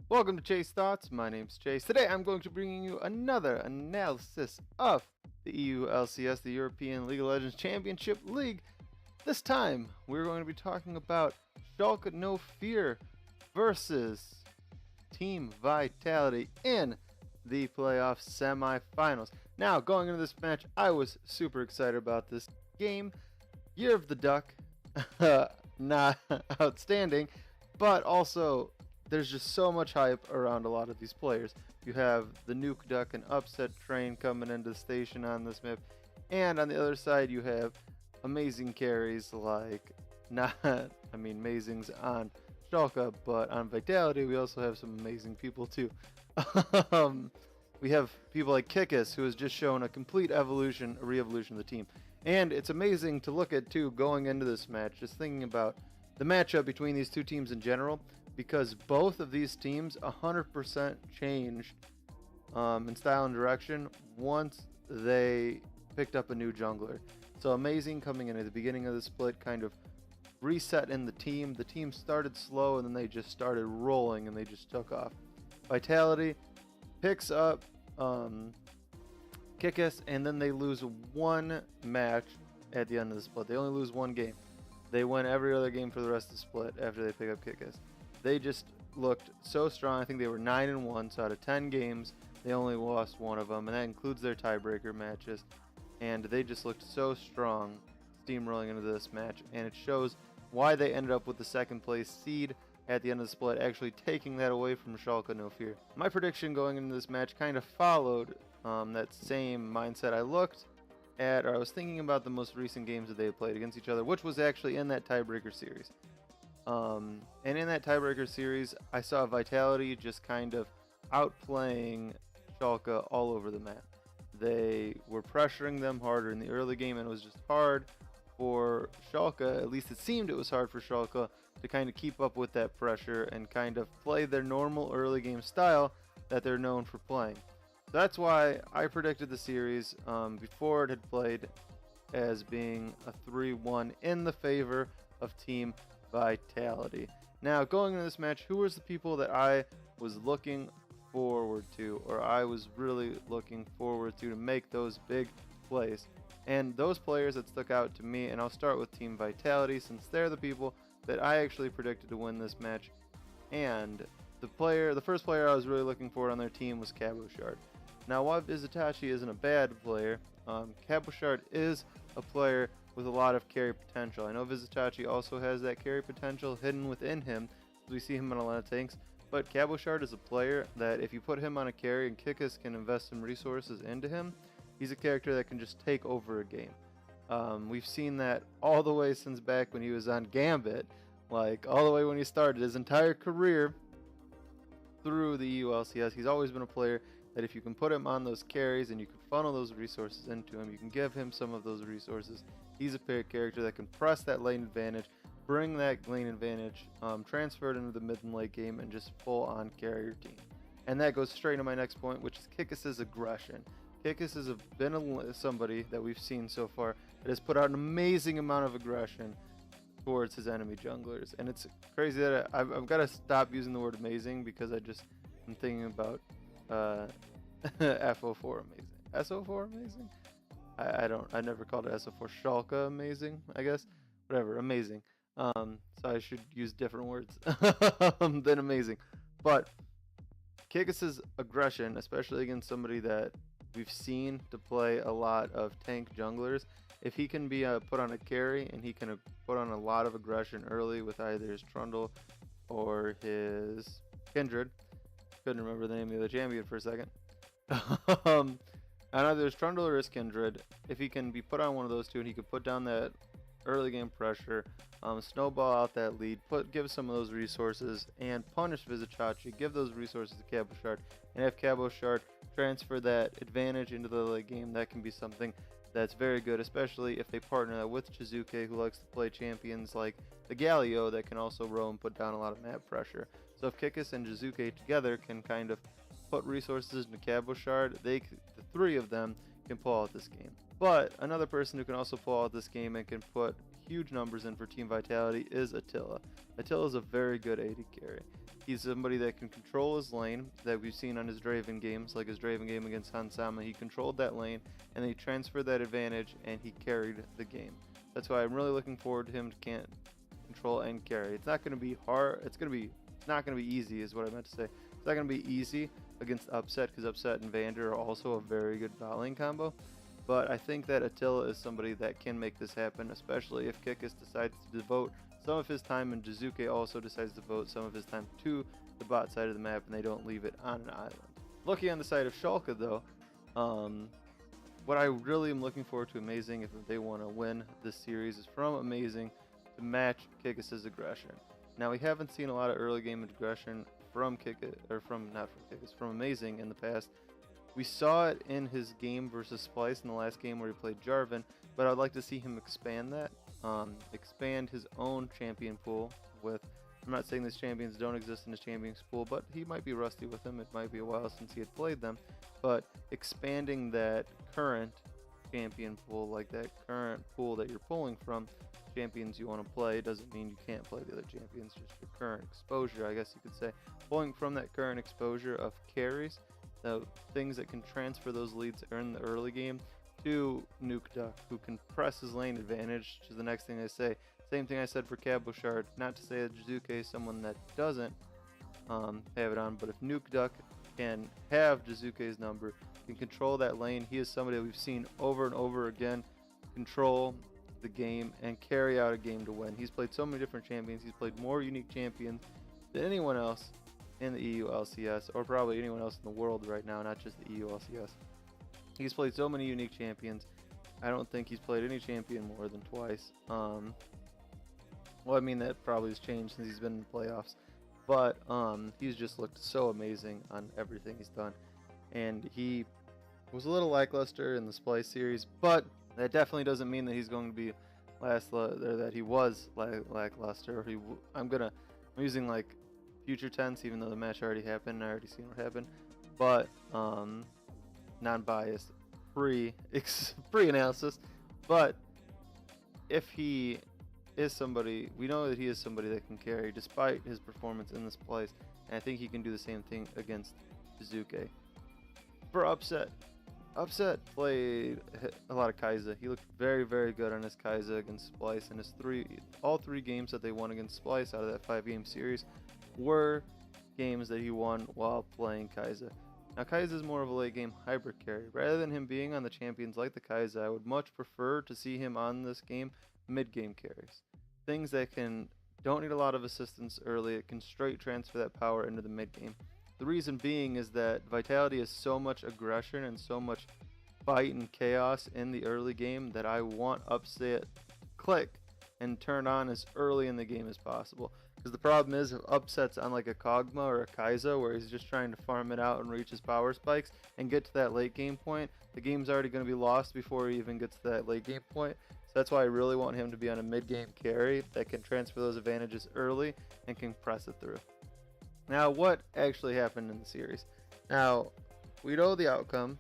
Welcome to Chase Thoughts. My name's Chase. Today I'm going to bring you another analysis of the EULCS, the European League of Legends Championship League. This time we're going to be talking about Schalke No Fear versus Team Vitality in the playoff semifinals. Now, going into this match, I was super excited about this game. Year of the Duck, not outstanding, but also there's just so much hype around a lot of these players. You have the Nuke Duck and Upset Train coming into the station on this map, and on the other side you have amazing carries like amazings on Schalke, but on Vitality we also have some amazing people too. We have people like Kikis, who has just shown a complete evolution, a re-evolution of the team. And it's amazing to look at too going into this match, just thinking about the matchup between these two teams in general, because both of these teams 100% changed in style and direction once they picked up a new jungler. So amazing coming in at the beginning of the split, kind of reset in the team. The team started slow and then they just started rolling and they just took off. Vitality picks up Kikis, and then they lose one match at the end of the split. They only lose one game. They win every other game for the rest of the split after they pick up Kikis. They just looked so strong. I think they were 9-1, so out of 10 games, they only lost one of them, and that includes their tiebreaker matches. And they just looked so strong steamrolling into this match, and it shows why they ended up with the second place seed at the end of the split, actually taking that away from Schalke No Fear. My prediction going into this match kind of followed that same mindset. I was thinking about the most recent games that they had played against each other, which was actually in that tiebreaker series. And in that tiebreaker series, I saw Vitality just kind of outplaying Schalke all over the map. They were pressuring them harder in the early game, and it was just hard for Schalke, at least it seemed it was hard for Schalke, to kind of keep up with that pressure and kind of play their normal early game style that they're known for playing. So that's why I predicted the series before it had played as being a 3-1 in the favor of Team Vitality. Now, going into this match, who was the people that I was looking forward to, or I was really looking forward to make those big plays? And those players that stuck out to me, and I'll start with Team Vitality since they're the people that I actually predicted to win this match. And the first player I was really looking for on their team was Cabochard. Now, while Vizitachi isn't a bad player, Cabochard is a player with a lot of carry potential. I know Vizitachi also has that carry potential hidden within him, as we see him in a lot of tanks, but Cabochard is a player that if you put him on a carry and Kikis can invest some resources into him, he's a character that can just take over a game. We've seen that all the way since back when he was on Gambit, like all the way when he started his entire career through the EULCS. He's always been a player that if you can put him on those carries and you can funnel those resources into him, you can give him some of those resources. He's a character that can press that lane advantage, bring that lane advantage, transfer it into the mid and late game, and just full on carry your team. And that goes straight to my next point, which is Kikis' aggression. Kikis has been somebody that we've seen so far that has put out an amazing amount of aggression towards his enemy junglers. And it's crazy that I've got to stop using the word amazing because I'm thinking about FO4 amazing. SO4 amazing? I never called it SO4 Schalke amazing, I guess. Whatever, amazing. So I should use different words than amazing. But Kikis' aggression, especially against somebody that we've seen to play a lot of tank junglers, if he can be put on a carry and he can put on a lot of aggression early with either his Trundle or his Kindred. Couldn't remember the name of the other champion for a second. And either his Trundle or his Kindred, if he can be put on one of those two and he could put down that early game pressure, snowball out that lead, give some of those resources, and punish Vizitachi, give those resources to Cabochard, and have Cabochard transfer that advantage into the late game, that can be something that's very good, especially if they partner that with Jizuke, who likes to play champions like the Galio that can also roam and put down a lot of map pressure. So if Kikis and Jizuke together can kind of put resources into Cabochard, the three of them can pull out this game. But another person who can also pull out this game and can put huge numbers in for Team Vitality is Attila. Attila is a very good AD carry. He's somebody that can control his lane, that we've seen on his Draven games, like his Draven game against Hansama. He controlled that lane, and he transferred that advantage, and he carried the game. That's why I'm really looking forward to him to control and carry. It's not going to be hard. It's not going to be easy, is what I meant to say. It's not going to be easy against Upset, because Upset and Vander are also a very good bot lane combo. But I think that Attila is somebody that can make this happen, especially if Kikis decides to devote some of his time, and Jizuke also decides to devote some of his time to the bot side of the map, and they don't leave it on an island. Looking on the side of Schalke, though, what I really am looking forward to Amazing, if they want to win this series, is from Amazing to match Kikis' aggression. Now, we haven't seen a lot of early game aggression from from Amazing in the past. We saw it in his game versus Splice in the last game where he played Jarvan, but I'd like to see him expand that, expand his own champion pool with, I'm not saying these champions don't exist in his champions pool, but he might be rusty with them. It might be a while since he had played them, but expanding that current champion pool, like that current pool that you're pulling from, champions you want to play, doesn't mean you can't play the other champions, just your current exposure, I guess you could say. Pulling from that current exposure of carries, the things that can transfer those leads in the early game, to Nuke Duck, who can press his lane advantage, which is the next thing I say. Same thing I said for Cab Bouchard. Not to say that Jizuke is someone that doesn't have it on, but if Nuke Duck can have Jizuke's number, can control that lane, he is somebody that we've seen over and over again control the game and carry out a game to win. He's played so many different champions. He's played more unique champions than anyone else in the EU LCS, or probably anyone else in the world right now, not just the EU LCS. He's played so many unique champions. I don't think he's played any champion more than twice. Well, I mean, that probably has changed since he's been in the playoffs. But he's just looked so amazing on everything he's done. And he was a little lackluster in the Splice series, but that definitely doesn't mean that he's going to be that he was lackluster. I'm using like future tense, even though the match already happened and I already seen what happened. But non-biased, pre-analysis. But if he is somebody, we know that he is somebody that can carry despite his performance in this place, and I think he can do the same thing against Jizuke. For Upset played a lot of Kai'Sa. He looked very, very good on his Kai'Sa against Splice, and all three games that they won against Splice out of that 5-game series were games that he won while playing Kai'Sa. Now, Kai'Sa is more of a late game hybrid carry. Rather than him being on the champions like the Kai'Sa, I would much prefer to see him on this game mid game carries. Things that don't need a lot of assistance early. It can straight transfer that power into the mid game. The reason being is that Vitality is so much aggression and so much fight and chaos in the early game that I want Upset click and turn on as early in the game as possible. Because the problem is, if Upset's on like a Kog'Maw or a Kai'Sa where he's just trying to farm it out and reach his power spikes and get to that late game point, the game's already going to be lost before he even gets to that late game point. So that's why I really want him to be on a mid game carry that can transfer those advantages early and can press it through. Now, what actually happened in the series? Now, we know the outcome.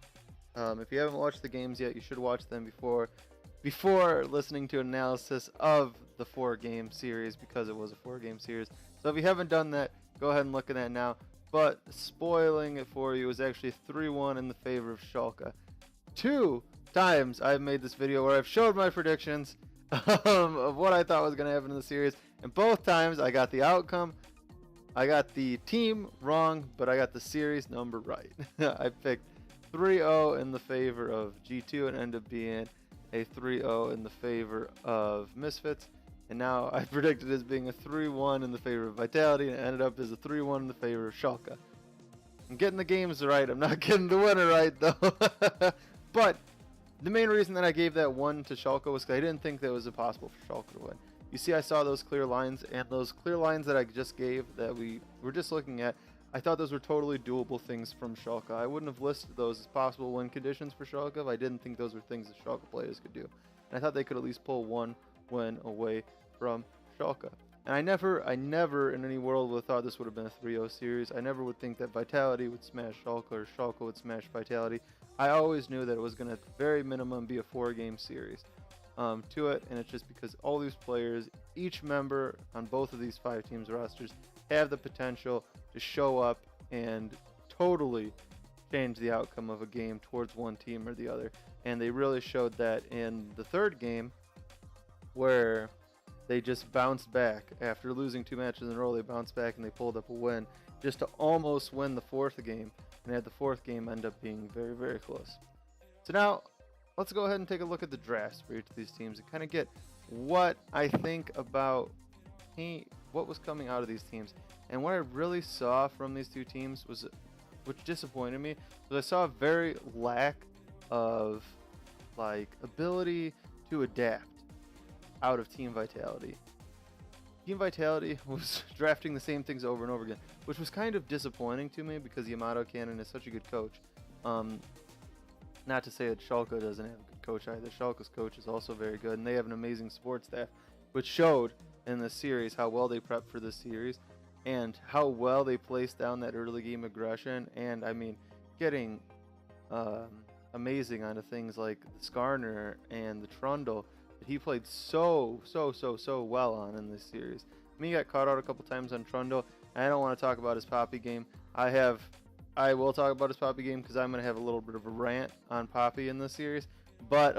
If you haven't watched the games yet, you should watch them before listening to an analysis of the 4-game series, because it was a 4-game series. So if you haven't done that, go ahead and look at that now. But spoiling it for you, it was actually 3-1 in the favor of Schalke. 2 times I've made this video where I've showed my predictions of what I thought was going to happen in the series, and both times I got the outcome. I got the team wrong, but I got the series number right. I picked 3-0 in the favor of G2 and ended up being a 3-0 in the favor of Misfits. And now I predicted as being a 3-1 in the favor of Vitality, and it ended up as a 3-1 in the favor of Schalke. I'm getting the games right. I'm not getting the winner right, though. But the main reason that I gave that 1 to Schalke was because I didn't think that it was impossible for Schalke to win. You see, I saw those clear lines, and those clear lines that I just gave that we were just looking at, I thought those were totally doable things from Schalke. I wouldn't have listed those as possible win conditions for Schalke if I didn't think those were things that Schalke players could do. And I thought they could at least pull one win away from Schalke. And I never in any world would have thought this would have been a 3-0 series. I never would think that Vitality would smash Schalke or Schalke would smash Vitality. I always knew that it was going to, at the very minimum, be a 4-game series to it, and it's just because all these players, each member on both of these 5 teams rosters, have the potential to show up and totally change the outcome of a game towards one team or the other. And they really showed that in the third game, where they just bounced back after losing 2 matches in a row. They bounced back and they pulled up a win just to almost win the fourth game, and had the fourth game end up being very, very close. So now let's go ahead and take a look at the drafts for each of these teams and kind of get what I think about what was coming out of these teams. And what I really saw from these two teams was, which disappointed me, was I saw a very lack of ability to adapt out of Team Vitality. Team Vitality was drafting the same things over and over again, which was kind of disappointing to me because Yamato Cannon is such a good coach. Not to say that Schalke doesn't have a good coach either. Schalke's coach is also very good, and they have an amazing support staff, which showed in this series how well they prepped for this series and how well they placed down that early game aggression. And I mean, getting amazing onto things like the Skarner and the Trundle that he played so well on in this series. I mean, he got caught out a couple times on Trundle. I don't want to talk about his Poppy game. I will talk about his Poppy game because I'm going to have a little bit of a rant on Poppy in this series. But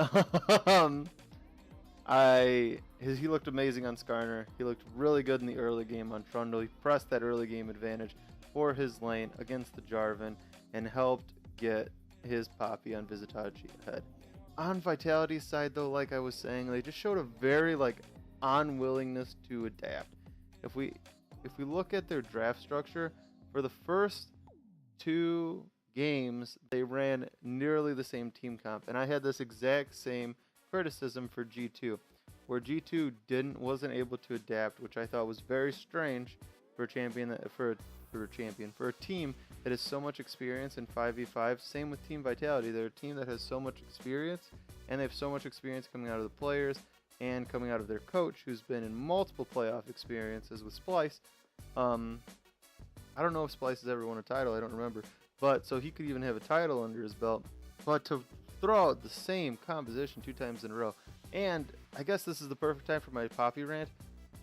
he looked amazing on Skarner. He looked really good in the early game on Trundle. He pressed that early game advantage for his lane against the Jarvan and helped get his Poppy on Vizitachi ahead. On Vitality's side, though, like I was saying, they just showed a very unwillingness to adapt. If we look at their draft structure, for the first 2 games, they ran nearly the same team comp, and I had this exact same criticism for G2, where G2 wasn't able to adapt, which I thought was very strange for a team that has so much experience in 5v5. Same with Team Vitality. They're a team that has so much experience, and they have so much experience coming out of the players and coming out of their coach, who's been in multiple playoff experiences with Splice. I don't know if Splice has ever won a title, I don't remember, but so he could even have a title under his belt. But to throw out the same composition 2 times in a row, and I guess this is the perfect time for my Poppy rant,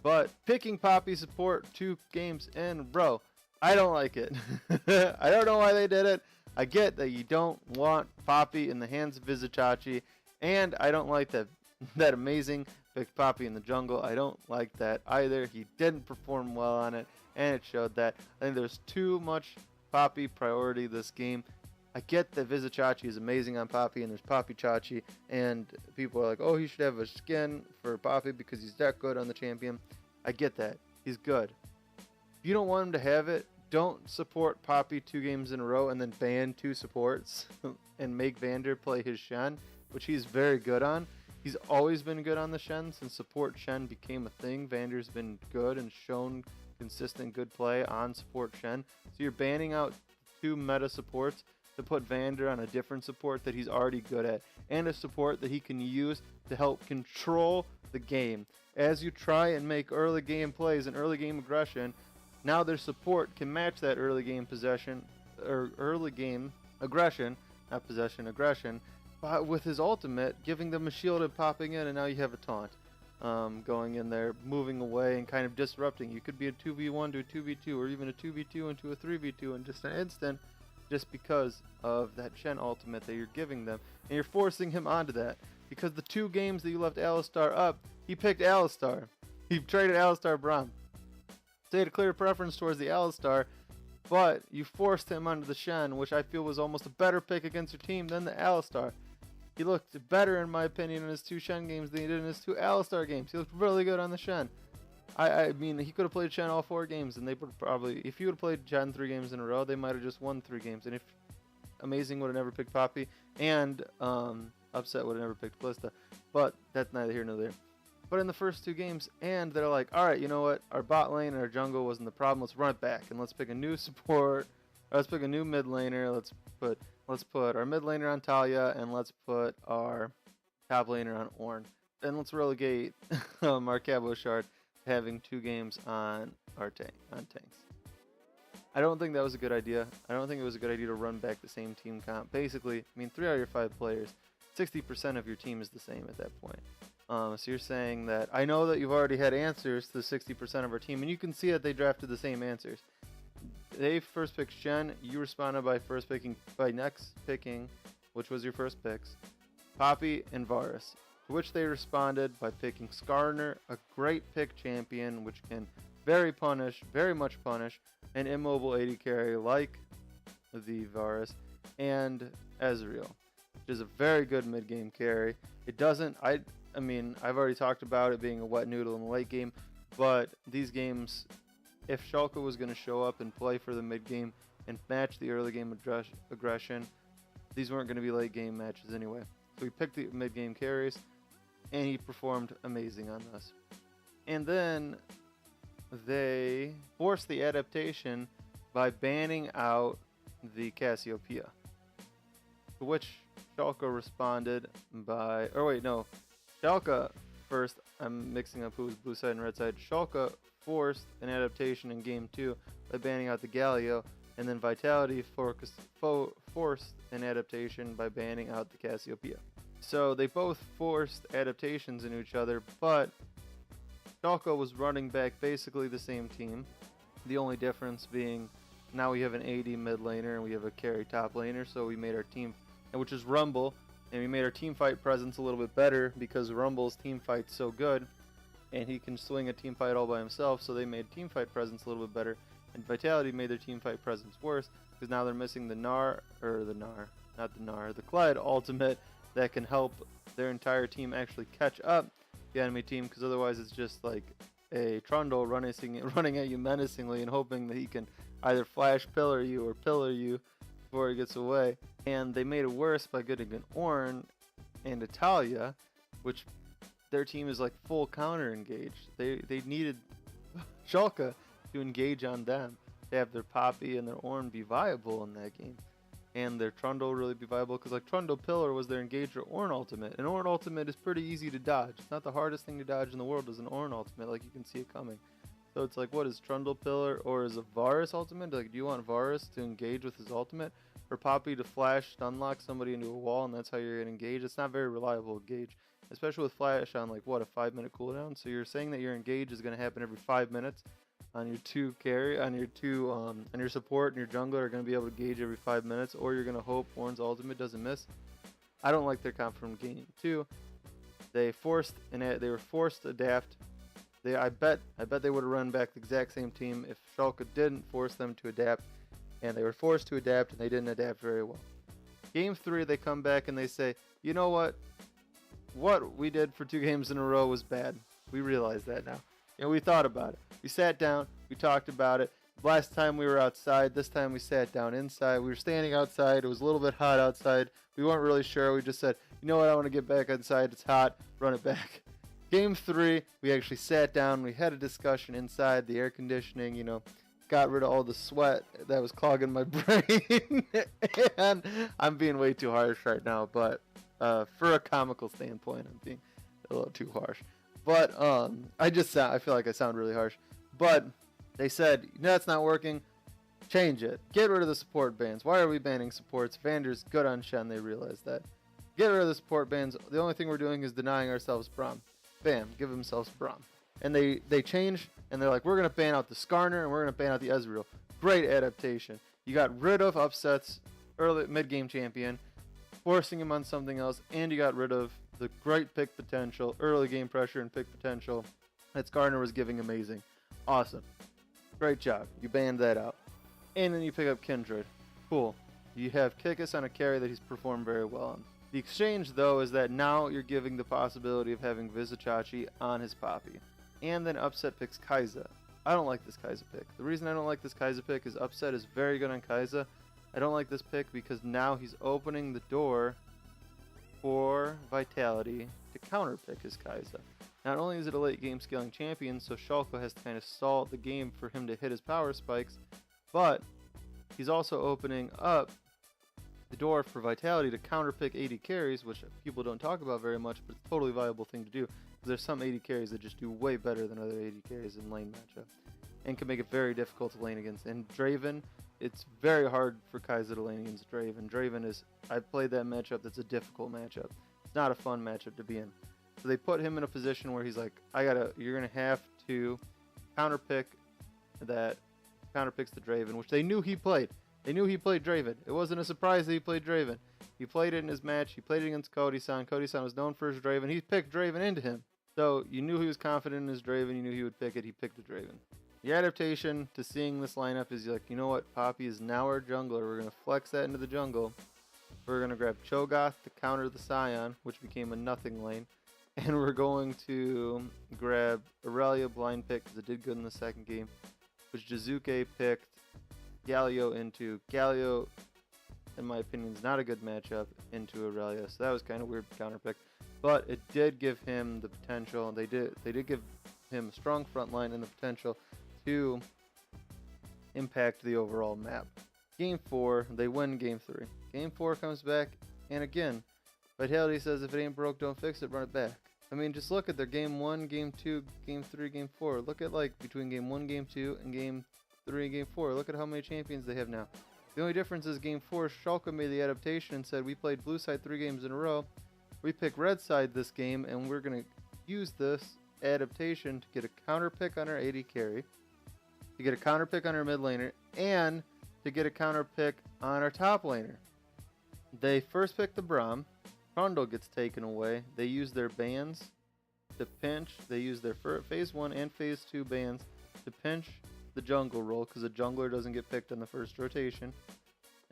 but picking Poppy support 2 games in a row, I don't like it. I don't know why they did it. I get that you don't want Poppy in the hands of Vizitachi, and I don't like that amazing pick Poppy in the jungle. I don't like that either. He didn't perform well on it, and it showed that. I think there's too much Poppy priority this game. I get that Vizitachi is amazing on Poppy, and there's Poppy Chachi, and people are like, oh, he should have a skin for Poppy because he's that good on the champion. I get that. He's good. If you don't want him to have it, don't support Poppy 2 games in a row and then ban 2 supports and make Vander play his Shen, which he's very good on. He's always been good on the Shen since support Shen became a thing. Vander's been good and shown consistent good play on support Shen. So you're banning out 2 meta supports to put Vander on a different support that he's already good at, and a support that he can use to help control the game. As you try and make early game plays and early game aggression, now their support can match that early game possession, or early game aggression, not possession, aggression, but with his ultimate, giving them a shield and popping in, and now you have a taunt going in there, moving away and kind of disrupting. You could be a 2v1 to a 2v2, or even a 2v2 into a 3v2 in just an instant, just because of that Shen ultimate that you're giving them, and you're forcing him onto that. Because the 2 games that you left Alistar up, he picked Alistar. He traded Alistar Braum. So he had a clear preference towards the Alistar, but you forced him onto the Shen, which I feel was almost a better pick against your team than the Alistar. He looked better, in my opinion, in his 2 Shen games than he did in his 2 Alistar games. He looked really good on the Shen. I mean, he could have played Shen all 4 games, and they would probably, if he would have played Shen 3 games in a row, they might have just won 3 games. And if Amazing would have never picked Poppy, and Upset would have never picked Kalista. But that's neither here nor there. But in the first 2 games, and they're like, all right, you know what? Our bot lane and our jungle wasn't the problem. Let's run it back, and let's pick a new support. Or let's pick a new mid laner. Let's put our mid laner on Talia, and let's put our top laner on Ornn. And let's relegate our Cabo Shard having 2 games on our tanks. I don't think that was a good idea. I don't think it was a good idea to run back the same team comp. Basically, I mean, 3 out of your 5 players, 60% of your team is the same at that point. So you're saying that I know that you've already had answers to 60% of our team, and you can see that they drafted the same answers. They first picked Shen. You responded by next picking, which was your first picks, Poppy and Varus. To which they responded by picking Skarner, a great pick champion, which can very much punish, an immobile AD carry like the Varus, and Ezreal, which is a very good mid-game carry. It doesn't, I mean, I've already talked about it being a wet noodle in the late game, but these games, if Schalke was going to show up and play for the mid-game and match the early game aggression, these weren't going to be late game matches anyway. So we picked the mid-game carries, and he performed amazing on this. And then they forced the adaptation by banning out the Cassiopeia. To which Schalke responded by, Schalke first, I'm mixing up who was blue side and red side. Schalke forced an adaptation in game 2 by banning out the Galio, and then Vitality forced an adaptation by banning out the Cassiopeia. So they both forced adaptations into each other, but Schalke was running back basically the same team. The only difference being now we have an AD mid laner and we have a carry top laner, so we made our team, which is Rumble, and we made our team fight presence a little bit better because Rumble's team fight's so good and he can swing a team fight all by himself, so they made team fight presence a little bit better, and Vitality made their team fight presence worse because now they're missing the Clyde ultimate that can help their entire team actually catch up the enemy team, because otherwise it's just like a Trundle running at you menacingly and hoping that he can either flash pillar you or pillar you before he gets away. And they made it worse by getting an Ornn and Italia, which their team is like full counter engaged. They needed Schalke to engage on them to have their Poppy and their Ornn be viable in that game, and their Trundle really be viable, because like Trundle Pillar was their Engager Ornn ultimate. An Ornn ultimate is pretty easy to dodge. It's not the hardest thing to dodge in the world is an Ornn ultimate, like you can see it coming. So it's like, what is Trundle Pillar, or is a Varus ultimate? Like, do you want Varus to engage with his ultimate, or Poppy to flash unlock somebody into a wall, and that's how you're gonna engage? It's not very reliable engage, especially with flash on like what, a 5-minute cooldown. So you're saying that your engage is gonna happen every 5 minutes on your on your support and your jungler are going to be able to gauge every 5 minutes, or you're going to hope Ornn's ultimate doesn't miss. I don't like their comp from game 2. They were forced to adapt. I bet they would have run back the exact same team if Schalke didn't force them to adapt, and they were forced to adapt and they didn't adapt very well. Game 3, they come back and they say, you know what we did for 2 games in a row was bad. We realize that now. And we thought about it. We sat down. We talked about it. Last time we were outside. This time we sat down inside. We were standing outside. It was a little bit hot outside. We weren't really sure. We just said, you know what? I want to get back inside. It's hot. Run it back. Game 3, we actually sat down. We had a discussion inside. The air conditioning, got rid of all the sweat that was clogging my brain. And I'm being way too harsh right now. But for a comical standpoint, I'm being a little too harsh. But I feel like I sound really harsh. But they said, that's not working. Change it. Get rid of the support bans. Why are we banning supports? Vander's good on Shen. They realized that. Get rid of the support bans. The only thing we're doing is denying ourselves Braum. Bam. Give themselves Braum. And they changed, and they're like, we're going to ban out the Skarner, and we're going to ban out the Ezreal. Great adaptation. You got rid of upsets, early mid-game champion, forcing him on something else, and you got rid of the great pick potential, early game pressure and pick potential that Skarner was giving amazing. Awesome. Great job. You banned that out. And then you pick up Kindred. Cool. You have Kikis on a carry that he's performed very well on. The exchange, though, is that now you're giving the possibility of having Vizicachi on his Poppy. And then Upset picks Kai'Sa. I don't like this Kai'Sa pick. The reason I don't like this Kai'Sa pick is Upset is very good on Kai'Sa. I don't like this pick because now he's opening the door for Vitality to counterpick his Kai'Sa. Not only is it a late game scaling champion, so Schalke has to kind of stall the game for him to hit his power spikes, but he's also opening up the door for Vitality to counterpick 80 carries, which people don't talk about very much, but it's a totally viable thing to do. There's some 80 carries that just do way better than other 80 carries in lane matchup, and can make it very difficult to lane against. And Draven, it's very hard for Kai'Sa to lane against Draven. Draven is, I played that matchup, that's a difficult matchup. It's not a fun matchup to be in. So they put him in a position where he's like, you're gonna have to counterpick that counterpicks the Draven, which they knew he played. They knew he played Draven. It wasn't a surprise that he played Draven. He played it in his match. He played it against Cody-san. Cody-san was known for his Draven. He picked Draven into him. So you knew he was confident in his Draven. You knew he would pick it. He picked the Draven. The adaptation to seeing this lineup is like, you know what? Poppy is now our jungler. We're going to flex that into the jungle. We're going to grab Cho'Gath to counter the Scion, which became a nothing lane. And we're going to grab Aurelia blind pick because it did good in the second game, which Jizuke picked Galio into. Galio, in my opinion, is not a good matchup into Aurelia, so that was kind of weird counter pick. But it did give him the potential. They did give him a strong front line and the potential to impact the overall map. Game 4, they win Game 3. Game 4 comes back, and again, Vitality says if it ain't broke, don't fix it, run it back. I mean, just look at their Game 1, Game 2, Game 3, Game 4. Look at, like, between Game 1, Game 2, and Game 3 and Game 4. Look at how many champions they have now. The only difference is Game 4, Schalke made the adaptation and said, we played blue side 3 games in a row. We pick red side this game, and we're going to use this adaptation to get a counter pick on our AD carry, to get a counter pick on our mid laner, and to get a counter pick on our top laner. They first pick the Braum. Trundle gets taken away. They use their bans to pinch. They use their phase 1 and phase 2 bans to pinch the jungle role because the jungler doesn't get picked on the first rotation,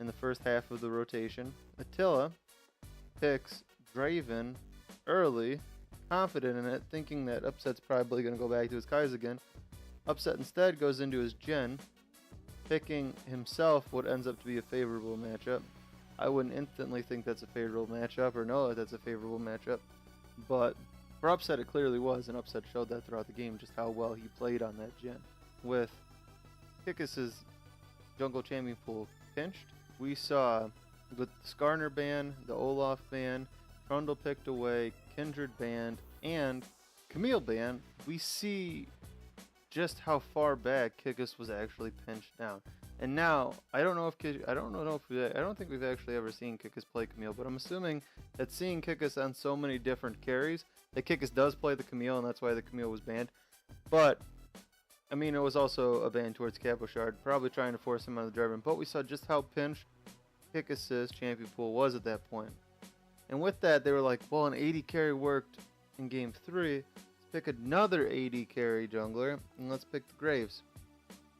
in the first half of the rotation. Attila picks Draven early, confident in it, thinking that Upset's probably going to go back to his Kai's again. Upset instead goes into his Jhin, picking himself what ends up to be a favorable matchup. I wouldn't instantly think that's a favorable matchup or know that that's a favorable matchup, but for Upset it clearly was, and Upset showed that throughout the game just how well he played on that Jhin. With Kikis's jungle champion pool pinched, we saw with the Skarner ban, the Olaf ban, Trundle picked away, Kindred banned, and Camille ban, we see just how far back Kikis was actually pinched down. And now, I don't think we've actually ever seen Kikis play Camille, but I'm assuming that seeing Kikis on so many different carries, that Kikis does play the Camille, and that's why the Camille was banned. But, I mean, it was also a ban towards Cabochard, probably trying to force him on the Draven, but we saw just how pinched Kikis' champion pool was at that point. And with that, they were like, well, an AD carry worked in Game 3, let's pick another AD carry jungler, and let's pick the Graves.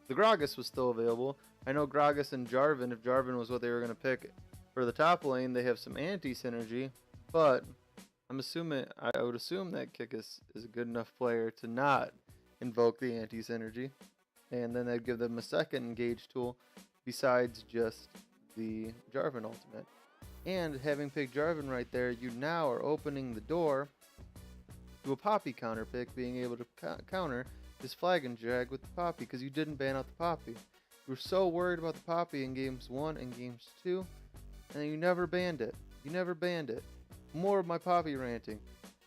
The Gragas was still available. I know Gragas and Jarvan, if Jarvan was what they were going to pick for the top lane, they have some anti-synergy, but I would assume that Kikis is a good enough player to not invoke the anti-synergy, and then that'd give them a second engage tool besides just the Jarvan ultimate. And having picked Jarvan right there, you now are opening the door to a Poppy counter pick, being able to counter this flag and drag with the Poppy because you didn't ban out the Poppy. You were so worried about the Poppy in Games 1 and Games 2, and you never banned it. You never banned it. More of my Poppy ranting.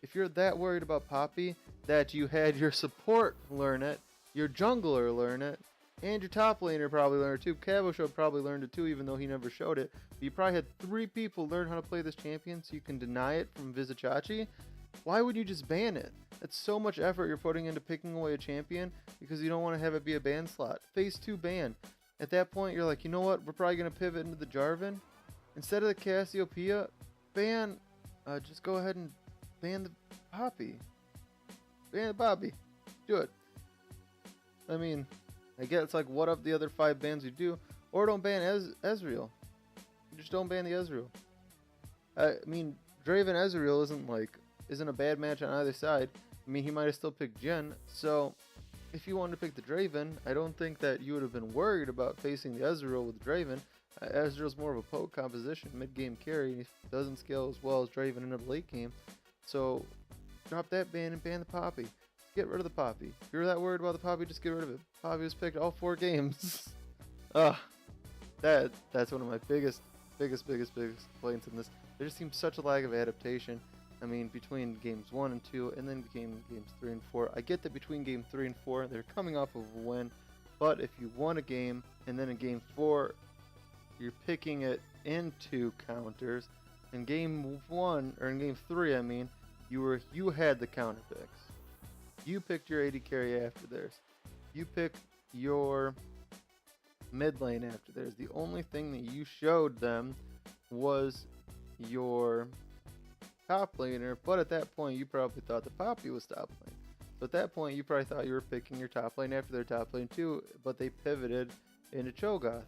If you're that worried about Poppy that you had your support learn it, your jungler learn it, and your top laner probably learned it too. Cabochard probably learned it too, even though he never showed it. But you probably had 3 people learn how to play this champion so you can deny it from Vizicachi. Why would you just ban it? That's so much effort you're putting into picking away a champion because you don't want to have it be a ban slot. Phase 2 ban. At that point, you're like, you know what? We're probably going to pivot into the Jarvan. Instead of the Cassiopeia, just go ahead and ban the Poppy. Ban the Poppy. Do it. I mean, I guess it's like, what of the other 5 bans you do? Or don't ban Ezreal. Just don't ban the Ezreal. I mean, Draven Ezreal isn't a bad match on either side. I mean, he might have still picked Jhin, so if you wanted to pick the Draven, I don't think that you would have been worried about facing the Ezreal with Draven. Ezreal's more of a poke composition, mid-game carry, and he doesn't scale as well as Draven in the late game. So, drop that ban and ban the Poppy. Get rid of the Poppy. If you're that worried about the Poppy, just get rid of it. Poppy was picked all 4 games. That's one of my biggest complaints in this. There just seems such a lack of adaptation. I mean, between games 1 and 2, and then games 3 and 4. I get that between game 3 and 4, they're coming off of a win. But if you won a game, and then in game 4, you're picking it into counters. In game 1, or in game 3, I mean, You had the counter picks. You picked your AD carry after theirs. You picked your mid lane after theirs. The only thing that you showed them was your top laner, but at that point you probably thought the Poppy was top lane. So at that point you probably thought you were picking your top lane after their top lane too, but they pivoted into Cho'Gath.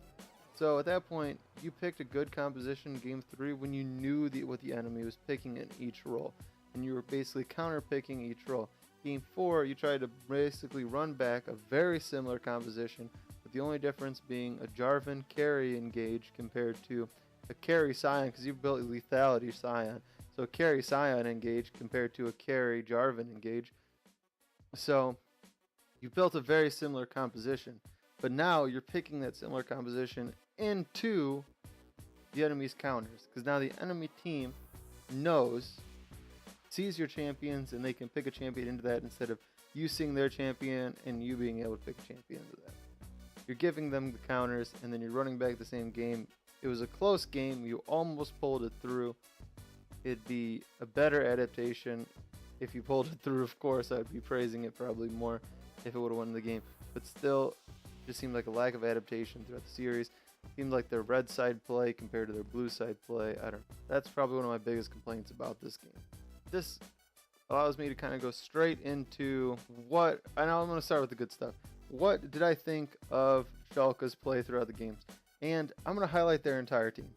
So at that point you picked a good composition in game 3 when you knew what the enemy was picking in each role, and you were basically counter picking each role. Game 4 you tried to basically run back a very similar composition, with the only difference being a Jarvan carry engage compared to a carry Scion, because you built lethality Scion. So carry Scion engage compared to a carry Jarvan engage. So you built a very similar composition, but now you're picking that similar composition into the enemy's counters, because now the enemy team sees your champions, and they can pick a champion into that instead of you seeing their champion and you being able to pick a champion into that. You're giving them the counters, and then you're running back the same game. It was a close game. You almost pulled it through. It'd be a better adaptation if you pulled it through, of course. I'd be praising it probably more if it would have won the game. But still, it just seemed like a lack of adaptation throughout the series. It seemed like their red side play compared to their blue side play. That's probably one of my biggest complaints about this game. This allows me to kind of go straight into and I'm going to start with the good stuff. What did I think of Schalke's play throughout the games? And I'm going to highlight their entire team.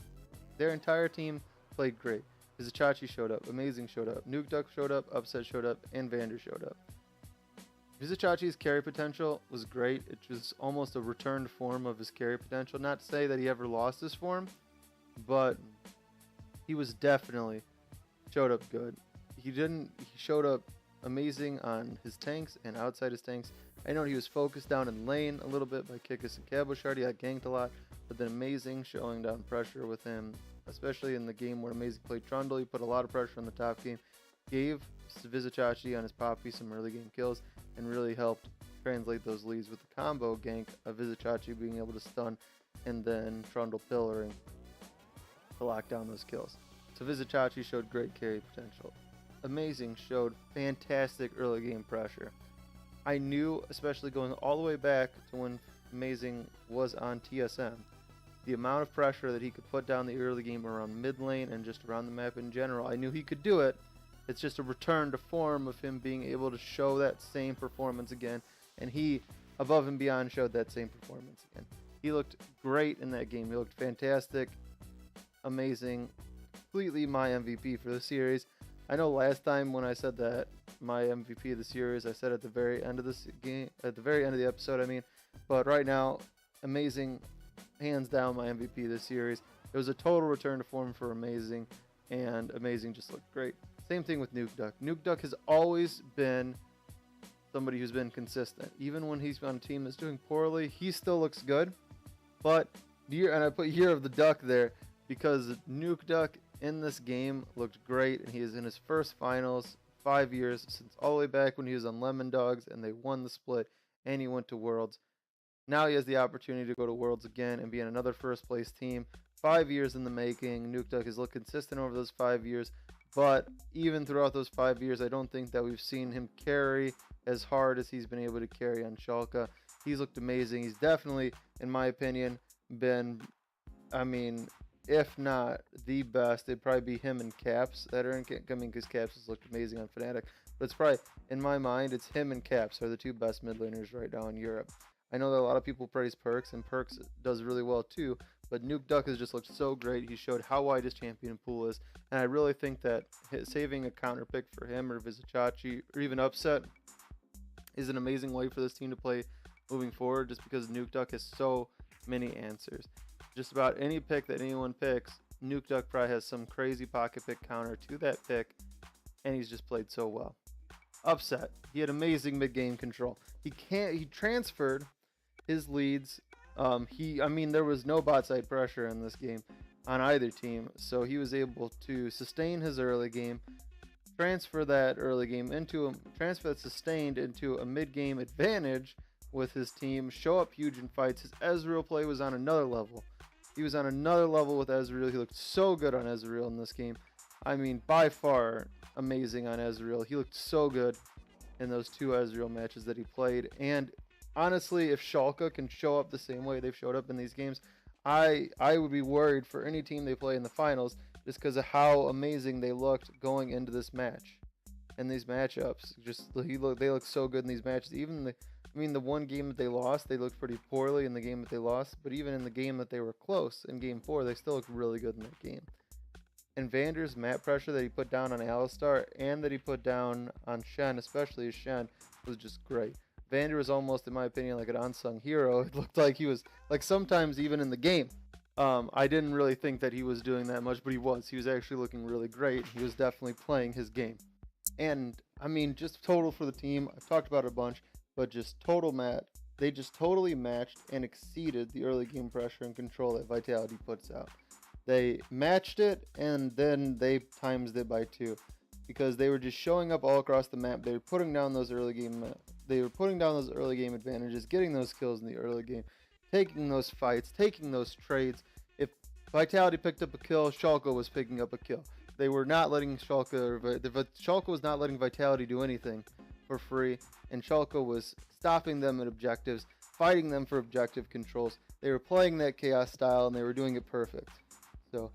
Their entire team played great. Vizicachi showed up, Amazing showed up, Nukeduck showed up, Upset showed up, and Vander showed up. Vizicachi's carry potential was great. It was almost a returned form of his carry potential. Not to say that he ever lost his form, but he was definitely showed up good. He showed up amazing on his tanks and outside his tanks. I know he was focused down in lane a little bit by Kikis and Cabochard. He got ganked a lot, but then Amazing showing down pressure with him, especially in the game where Amazing played Trundle. He put a lot of pressure on the top game, gave Vizicachi on his Poppy some early game kills, and really helped translate those leads with the combo gank of Vizicachi being able to stun and then Trundle pillaring to lock down those kills. So Vizicachi showed great carry potential. Amazing showed fantastic early game pressure. I knew, especially going all the way back to when Amazing was on TSM, the amount of pressure that he could put down the early game around mid lane and just around the map in general. I knew he could do it. It's just a return to form of him being able to show that same performance again, and he, above and beyond, showed that same performance again. He looked great in that game. He looked fantastic, amazing, completely my MVP for the series. I know last time when I said that my MVP of the series, I said at the very end of this game, at the very end of the episode, I mean, but right now, Amazing, hands down my MVP of the series. It was a total return to form for Amazing, and Amazing just looked great. Same thing with Nukeduck. Nukeduck has always been somebody who's been consistent. Even when he's on a team that's doing poorly, he still looks good. But and I put Year of the Duck there because Nukeduck in this game looked great, and he is in his first finals 5 years, since all the way back when he was on Lemon Dogs and they won the split and he went to Worlds. Now he has the opportunity to go to Worlds again and be in another first place team. 5 years in the making. Nukeduck has looked consistent over those 5 years, but even throughout those 5 years, I don't think that we've seen him carry as hard as he's been able to carry on Schalke. He's looked amazing. He's definitely, in my opinion, been, if not the best, it'd probably be him and Caps that are incoming, because Caps has looked amazing on Fnatic. But it's probably, in my mind, it's him and Caps are the two best mid laners right now in Europe. I know that a lot of people praise Perks, and Perks does really well too, but Nukeduck has just looked so great. He showed how wide his champion pool is, and I really think that saving a counter pick for him or Vizicachi or even Upset is an amazing way for this team to play moving forward, just because Nukeduck has so many answers. Just about any pick that anyone picks, Nukeduck probably has some crazy pocket pick counter to that pick, and he's just played so well. Upset, he had amazing mid-game control. He transferred his leads. There was no bot side pressure in this game on either team, so he was able to sustain his early game, transfer that sustained into a mid-game advantage with his team, show up huge in fights. His Ezreal play was on another level. He was on another level with Ezreal. He looked so good on Ezreal in this game. I mean, by far amazing on Ezreal. He looked so good in those 2 Ezreal matches that he played. And honestly, if Schalke can show up the same way they've showed up in these games, I would be worried for any team they play in the finals just because of how amazing they looked going into this match and these matchups. They look so good in these matches. The one game that they lost, they looked pretty poorly in the game that they lost. But even in the game that they were close in Game 4, they still looked really good in that game. And Vander's map pressure that he put down on Alistar and that he put down on Shen, especially Shen, was just great. Vander was almost, in my opinion, like an unsung hero. It looked like he was, like sometimes even in the game. I didn't really think that he was doing that much, but he was. He was actually looking really great. He was definitely playing his game. And, I mean, just total for the team. I've talked about it a bunch, but just they just totally matched and exceeded the early game pressure and control that Vitality puts out. They matched it, and then they times it by 2 because they were just showing up all across the map. They were putting down those early game advantages, getting those kills in the early game, taking those fights, taking those trades. If Vitality picked up a kill, Schalke was picking up a kill. They were not letting Schalke was not letting Vitality do anything for free, and Schalke was stopping them at objectives, fighting them for objective controls. They were playing that chaos style, and they were doing it perfect. So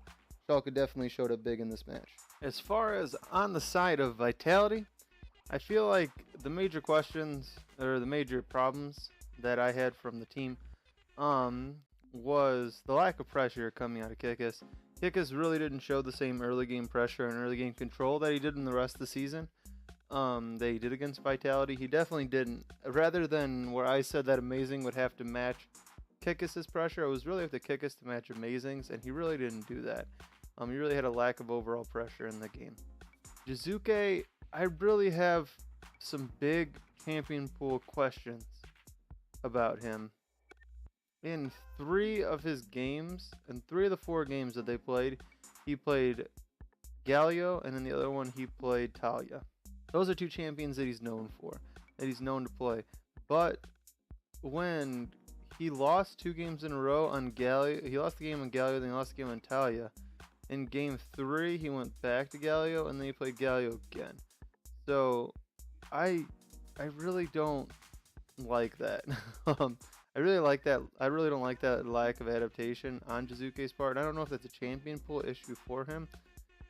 Schalke definitely showed up big in this match. As far as on the side of Vitality, I feel like the major questions or the major problems that I had from the team was the lack of pressure coming out of Kikis. Kikis really didn't show the same early game pressure and early game control that he did in the rest of the season. That he did against Vitality. He definitely didn't. Rather than where I said that Amazing would have to match Kikis' pressure, it was really up to Kikis to match Amazing's, and he really didn't do that. He really had a lack of overall pressure in the game. Jizuke, I really have some big champion pool questions about him. In 3 of his games, in 3 of the 4 games that they played, he played Galio, and in the other one he played Talia. Those are 2 champions that he's known for, that he's known to play. But when he lost 2 games in a row on Galio, he lost the game on Galio, then he lost the game on Talia. In game 3, he went back to Galio, and then he played Galio again. So, I really don't like that. I really like that. I really don't like that lack of adaptation on Jizuke's part. And I don't know if that's a champion pool issue for him.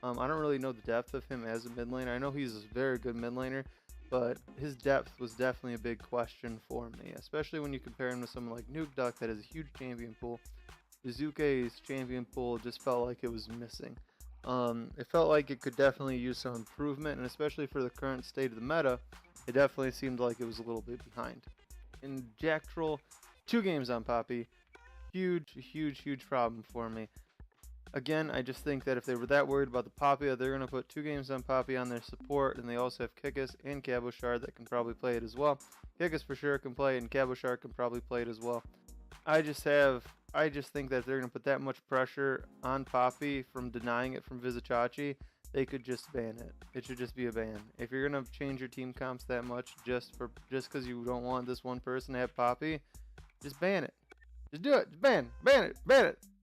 I don't really know the depth of him as a mid laner. I know he's a very good mid laner, but his depth was definitely a big question for me, especially when you compare him to someone like Nuke Duck that has a huge champion pool. Jizuke's champion pool just felt like it was missing. It felt like it could definitely use some improvement, and especially for the current state of the meta, it definitely seemed like it was a little bit behind. In Jack Troll, 2 games on Poppy, huge problem for me. Again, I just think that if they were that worried about the Poppy, they're going to put 2 games on Poppy on their support, and they also have Kikis and Cabochard that can probably play it as well. Kikis for sure can play, and Cabochard can probably play it as well. I just think that if they're going to put that much pressure on Poppy from denying it from Vizicachi, they could just ban it. It should just be a ban. If you're going to change your team comps that much just because you don't want this one person to have Poppy, just ban it. Just do it. Just ban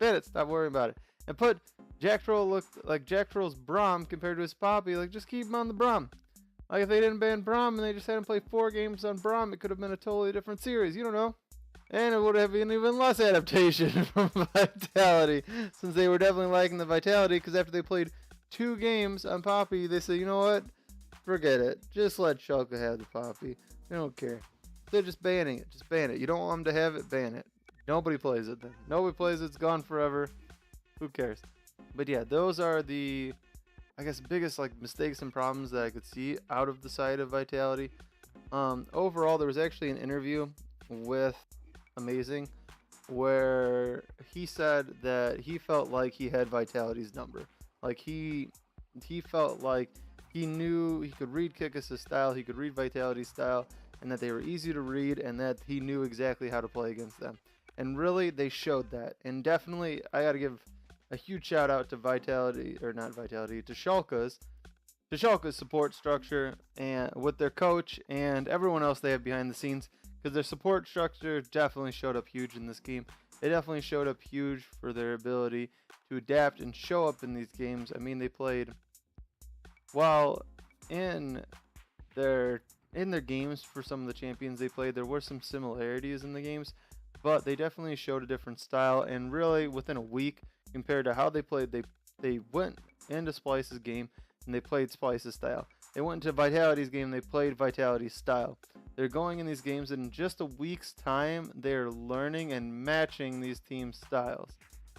it. Stop worrying about it. And put Jack Troll looked like Jack Troll's Braum compared to his Poppy. Like, just keep him on the Braum. Like, if they didn't ban Braum and they just had him play 4 games on Braum, it could have been a totally different series. You don't know. And it would have been even less adaptation from Vitality, since they were definitely lacking the Vitality, because after they played 2 games on Poppy, they said, you know what? Forget it. Just let Schalke have the Poppy. They don't care. They're just banning it. Just ban it. You don't want them to have it, ban it. Nobody plays it then. Nobody plays it. It's gone forever. Who cares? But yeah, those are the, I guess, biggest mistakes and problems that I could see out of the side of Vitality. Overall, there was actually an interview with Amazing where he said that he felt like he had Vitality's number. Like he felt like he knew he could read Kikis' style, he could read Vitality's style, and that they were easy to read, and that he knew exactly how to play against them. And really, they showed that. And definitely, I got to give a huge shout out to Schalke's support structure and with their coach and everyone else they have behind the scenes, because their support structure definitely showed up huge in this game. They definitely showed up huge for their ability to adapt and show up in these games. I mean, they played while in their games for some of the champions they played, there were some similarities in the games, but they definitely showed a different style. And really, within a week, compared to how they played, they went into Splice's game and they played Splice's style. They went into Vitality's game, they played Vitality's style. They're going in these games, and in just a week's time, they're learning and matching these teams' styles.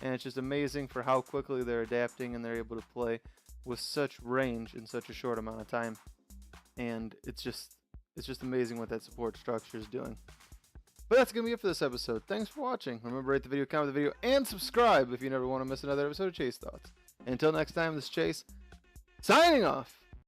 And it's just amazing for how quickly they're adapting and they're able to play with such range in such a short amount of time. And it's just amazing what that support structure is doing. But that's going to be it for this episode. Thanks for watching. Remember, rate the video, comment the video, and subscribe if you never want to miss another episode of Chase Thoughts. And until next time, this is Chase, signing off.